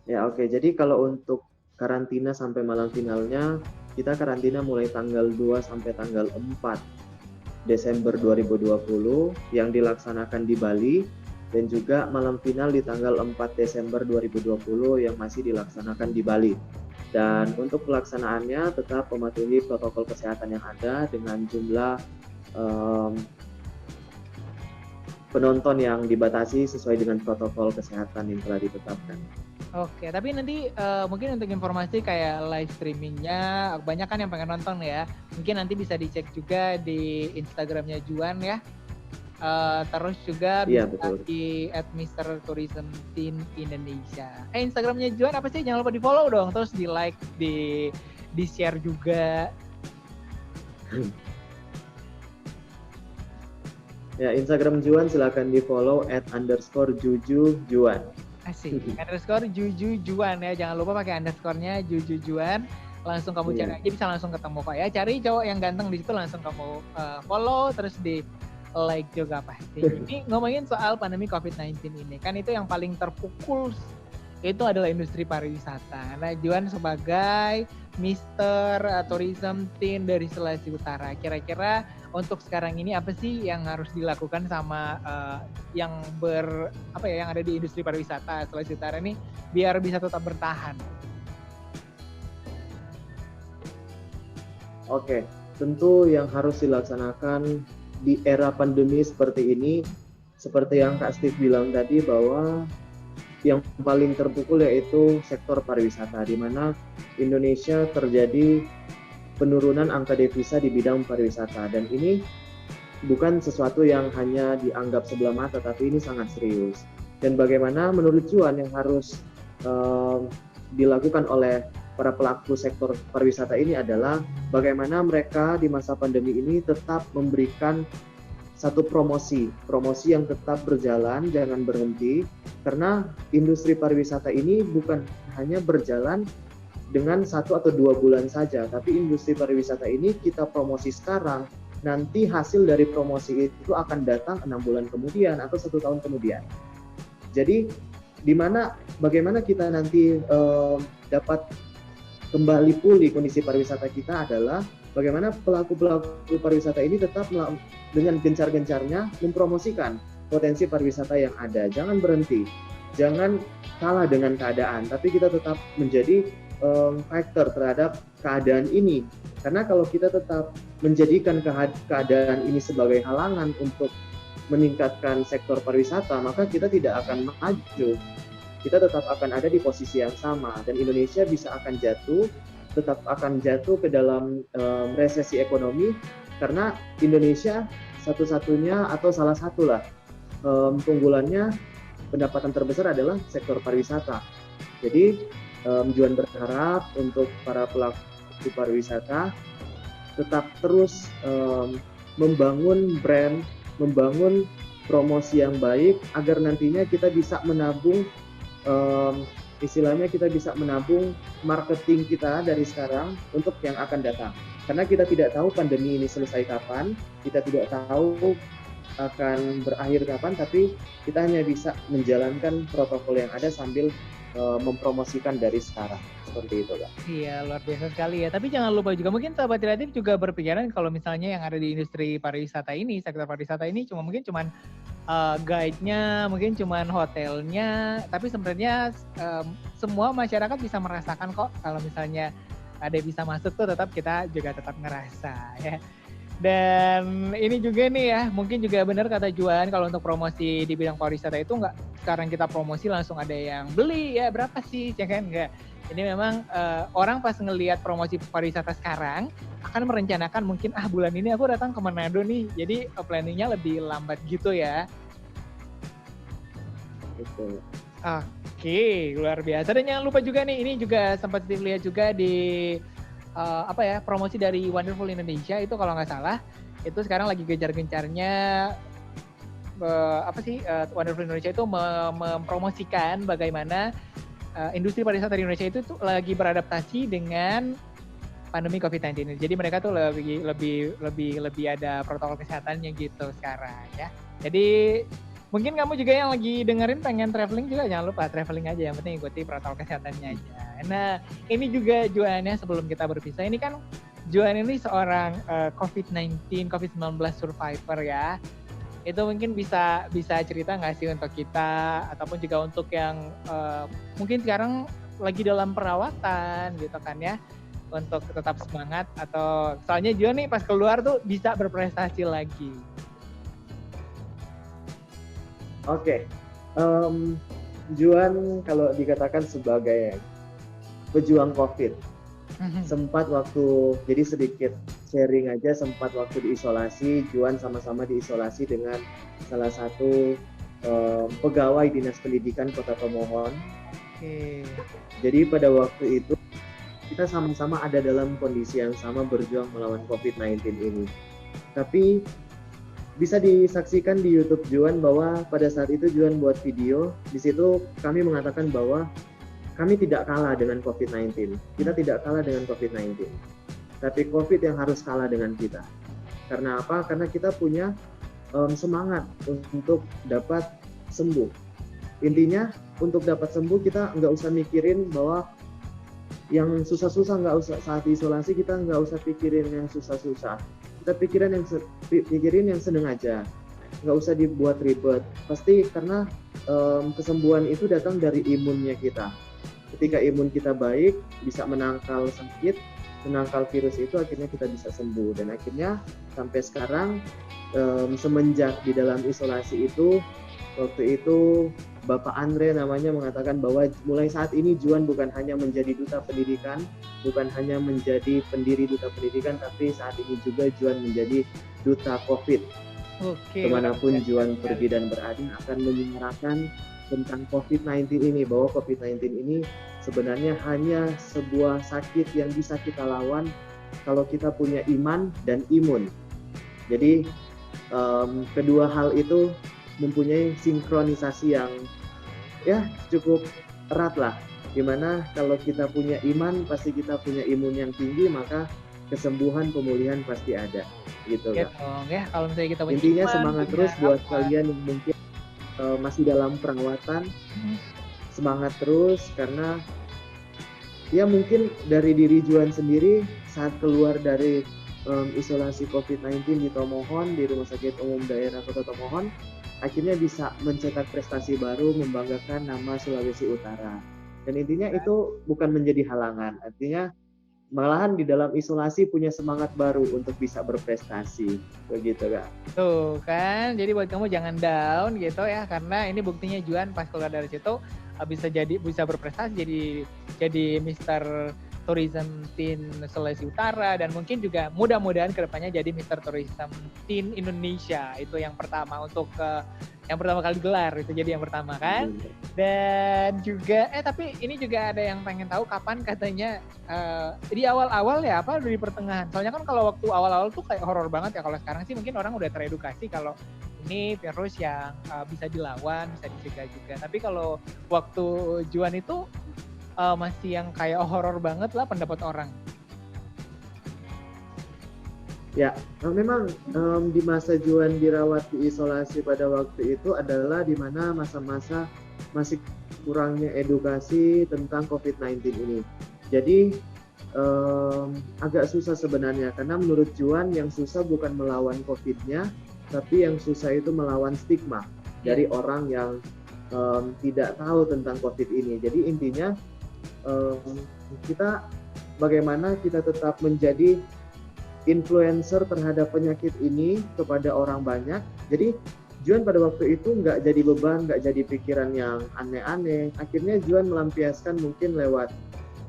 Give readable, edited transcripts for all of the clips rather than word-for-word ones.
Ya, oke. Jadi kalau untuk karantina sampai malam finalnya, kita karantina mulai tanggal 2 sampai tanggal 4 Desember 2020 yang dilaksanakan di Bali, dan juga malam final di tanggal 4 Desember 2020 yang masih dilaksanakan di Bali. Dan untuk pelaksanaannya tetap mematuhi protokol kesehatan yang ada dengan jumlah um, penonton yang dibatasi sesuai dengan protokol kesehatan yang telah ditetapkan. Oke, tapi nanti mungkin untuk informasi kayak live streamingnya, banyak kan yang pengen nonton ya. Mungkin nanti bisa dicek juga di Instagramnya Juan ya. Terus juga Iya, bisa betul. di @mrtourism Indonesia. Instagramnya Juan apa sih? Jangan lupa di follow dong. Terus di like, di share juga. Ya, Instagram Juan silakan di follow @_jujujuan. Asik. Underscore Juju Juan ya. Jangan lupa pakai underscore-nya Juju Juan. Langsung kamu cari aja, bisa langsung ketemu kok ya. Cari cowok yang ganteng di situ, langsung kamu follow, terus di like juga pasti. Ini ngomongin soal pandemi COVID-19 ini, kan itu yang paling terpukul itu adalah industri pariwisata. Nah, Juan sebagai Mister Tourism Teen dari Sulawesi Utara, kira-kira untuk sekarang ini apa sih yang harus dilakukan sama yang yang ada di industri pariwisata Sulawesi Utara ini biar bisa tetap bertahan? Oke, tentu yang harus dilaksanakan di era pandemi seperti ini, seperti yang Kak Steve bilang tadi, bahwa yang paling terpukul yaitu sektor pariwisata, di mana Indonesia terjadi penurunan angka devisa di bidang pariwisata, dan ini bukan sesuatu yang hanya dianggap sebelah mata, tapi ini sangat serius. Dan bagaimana menurut Juan yang harus dilakukan oleh para pelaku sektor pariwisata ini adalah bagaimana mereka di masa pandemi ini tetap memberikan satu promosi yang tetap berjalan, jangan berhenti, karena industri pariwisata ini bukan hanya berjalan dengan 1 atau 2 bulan saja, tapi industri pariwisata ini kita promosi sekarang, nanti hasil dari promosi itu akan datang 6 bulan kemudian atau 1 tahun kemudian. Jadi bagaimana kita nanti dapat kembali pulih kondisi pariwisata kita adalah bagaimana pelaku-pelaku pariwisata ini tetap dengan gencar-gencarnya mempromosikan potensi pariwisata yang ada. Jangan berhenti, jangan kalah dengan keadaan, tapi kita tetap menjadi faktor terhadap keadaan ini. Karena kalau kita tetap menjadikan keadaan ini sebagai halangan untuk meningkatkan sektor pariwisata, maka kita tidak akan maju. Kita tetap akan ada di posisi yang sama, dan Indonesia tetap akan jatuh ke dalam resesi ekonomi, karena Indonesia satu-satunya atau salah satu lah keunggulannya pendapatan terbesar adalah sektor pariwisata. Jadi Juan berharap untuk para pelaku pariwisata tetap terus membangun brand, membangun promosi yang baik agar nantinya kita bisa menabung istilahnya kita bisa menabung marketing kita dari sekarang untuk yang akan datang. Karena kita tidak tahu pandemi ini selesai kapan, kita tidak tahu akan berakhir kapan, tapi kita hanya bisa menjalankan protokol yang ada sambil mempromosikan dari sekarang. Seperti itu, Kak. Iya, luar biasa sekali ya. Tapi jangan lupa juga, mungkin sahabat kreatif juga berpikiran kalau misalnya yang ada di industri pariwisata ini, sektor pariwisata ini mungkin cuman guide-nya, mungkin cuman hotelnya, tapi sebenarnya semua masyarakat bisa merasakan kok kalau misalnya ada bisa masuk tuh kita juga tetap ngerasa ya. Dan ini juga nih ya, mungkin juga benar kata Juan, kalau untuk promosi di bidang pariwisata itu nggak sekarang kita promosi langsung ada yang beli ya, berapa sih, ya kan, nggak. Ini memang orang pas ngelihat promosi pariwisata sekarang akan merencanakan mungkin bulan ini aku datang ke Manado nih, jadi planningnya lebih lambat gitu ya. Itu. Oke, luar biasa. Dan jangan lupa juga nih, ini juga sempat dilihat juga di promosi dari Wonderful Indonesia itu kalau nggak salah itu sekarang lagi gencar-gencarnya Wonderful Indonesia itu mempromosikan bagaimana industri pariwisata di Indonesia itu tuh lagi beradaptasi dengan pandemi COVID-19 ini. Jadi mereka tuh lebih ada protokol kesehatannya gitu sekarang ya. Jadi Mungkin kamu juga yang lagi dengerin pengen traveling juga, jangan lupa traveling aja, yang penting ikuti protokol kesehatannya aja. Nah, ini juga Juannya sebelum kita berpisah, ini kan Juan ini seorang COVID-19 survivor ya. Itu mungkin bisa cerita nggak sih untuk kita, ataupun juga untuk yang mungkin sekarang lagi dalam perawatan gitu kan ya, untuk tetap semangat, atau soalnya Juan nih pas keluar tuh bisa berprestasi lagi. Oke, Juan kalau dikatakan sebagai pejuang COVID, sempat waktu, jadi sedikit sharing aja, sempat waktu diisolasi, Juan sama-sama diisolasi dengan salah satu pegawai Dinas Pendidikan Kota Tomohon. Jadi pada waktu itu kita sama-sama ada dalam kondisi yang sama berjuang melawan COVID-19 ini. Tapi bisa disaksikan di YouTube Juan bahwa pada saat itu Juan buat video, di situ kami mengatakan bahwa kami tidak kalah dengan COVID-19. Kita tidak kalah dengan COVID-19. Tapi COVID yang harus kalah dengan kita. Karena apa? Karena kita punya semangat untuk dapat sembuh. Intinya untuk dapat sembuh kita nggak usah mikirin bahwa yang susah-susah, nggak usah, saat isolasi kita nggak usah pikirin yang susah-susah. Kita pikirin yang seneng aja, nggak usah dibuat ribet. Pasti karena kesembuhan itu datang dari imunnya kita. Ketika imun kita baik, bisa menangkal sakit, menangkal virus itu, akhirnya kita bisa sembuh. Dan akhirnya sampai sekarang semenjak di dalam isolasi itu, waktu itu Bapak Andre namanya mengatakan bahwa mulai saat ini Juan bukan hanya menjadi duta pendidikan, bukan hanya menjadi pendiri duta pendidikan, tapi saat ini juga Juan menjadi duta COVID. Kemanapun Juan pergi dan berada akan menyuarakan tentang COVID-19 ini, bahwa COVID-19 ini sebenarnya hanya sebuah sakit yang bisa kita lawan kalau kita punya iman dan imun. Jadi kedua hal itu mempunyai sinkronisasi yang ya cukup erat lah, dimana kalau kita punya iman pasti kita punya imun yang tinggi, maka kesembuhan, pemulihan pasti ada gitu kan. Ya, kalau misalnya kita punya intinya iman, semangat terus buat kalian yang mungkin masih dalam perawatan, semangat terus, karena ya mungkin dari diri Juan sendiri saat keluar dari isolasi COVID-19 di Tomohon, di Rumah Sakit Umum Daerah Kota Tomohon, akhirnya bisa mencetak prestasi baru, membanggakan nama Sulawesi Utara. Dan intinya itu bukan menjadi halangan, artinya malahan di dalam isolasi punya semangat baru untuk bisa berprestasi, begitu Kak. Tuh kan, jadi buat kamu jangan down gitu ya, karena ini buktinya Juan pas keluar dari situ bisa berprestasi, jadi Mr. Tourism Teen Sulawesi Utara, dan mungkin juga mudah-mudahan kedepannya jadi Mr. Tourism Teen Indonesia. Itu yang pertama untuk yang pertama kali gelar, itu jadi yang pertama kan. Dan juga tapi ini juga ada yang pengen tahu kapan katanya di awal-awal ya, apa di pertengahan. Soalnya kan kalau waktu awal-awal tuh kayak horor banget ya, kalau sekarang sih mungkin orang udah teredukasi kalau ini virus yang bisa dilawan, bisa dicegah juga. Tapi kalau waktu Juan itu masih yang kayak horor banget lah pendapat orang. Ya, memang di masa Juan dirawat di isolasi pada waktu itu adalah di mana masa-masa masih kurangnya edukasi tentang COVID-19 ini. Jadi agak susah sebenarnya, karena menurut Juan yang susah bukan melawan COVID-nya, tapi yang susah itu melawan stigma dari orang yang tidak tahu tentang COVID ini. Jadi intinya kita bagaimana kita tetap menjadi influencer terhadap penyakit ini kepada orang banyak. Jadi Juan pada waktu itu nggak jadi beban, nggak jadi pikiran yang aneh-aneh. Akhirnya Juan melampiaskan mungkin lewat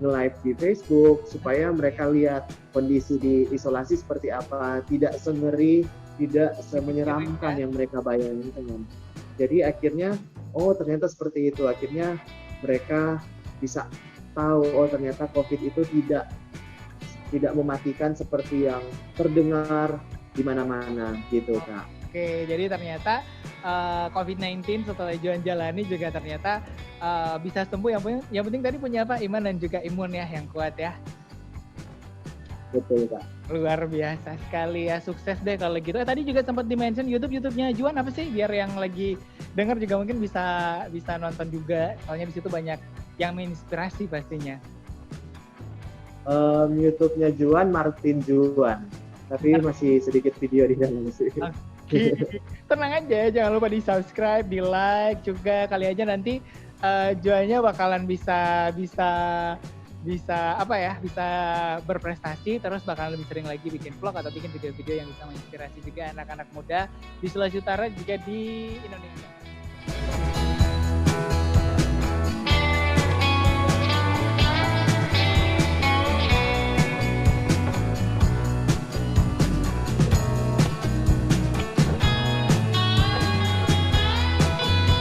nge-live di Facebook supaya mereka lihat kondisi di isolasi seperti apa, tidak sengeri, tidak semenyeramkan yang mereka bayangkan. Jadi akhirnya ternyata seperti itu. Akhirnya mereka bisa tahu ternyata COVID itu tidak mematikan seperti yang terdengar di mana-mana gitu Kak. Oke, jadi ternyata COVID-19 setelah Juan jalani juga ternyata bisa sembuh. Yang penting tadi punya apa? Iman dan juga imun ya yang kuat ya. Betul, Kak. Luar biasa sekali ya, sukses deh kalau gitu. Tadi juga sempat di-mention YouTube-nya Juan apa sih? Biar yang lagi denger juga mungkin bisa bisa nonton juga. Soalnya di situ banyak yang menginspirasi pastinya. YouTube-nya Juan, Martin Juan. Tapi masih sedikit video di dalam sih. Tenang aja, jangan lupa di-subscribe, di-like juga. Kali aja nanti Juannya bakalan bisa berprestasi, terus bakalan lebih sering lagi bikin vlog atau bikin video-video yang bisa menginspirasi juga anak-anak muda di Sulawesi Utara juga di Indonesia.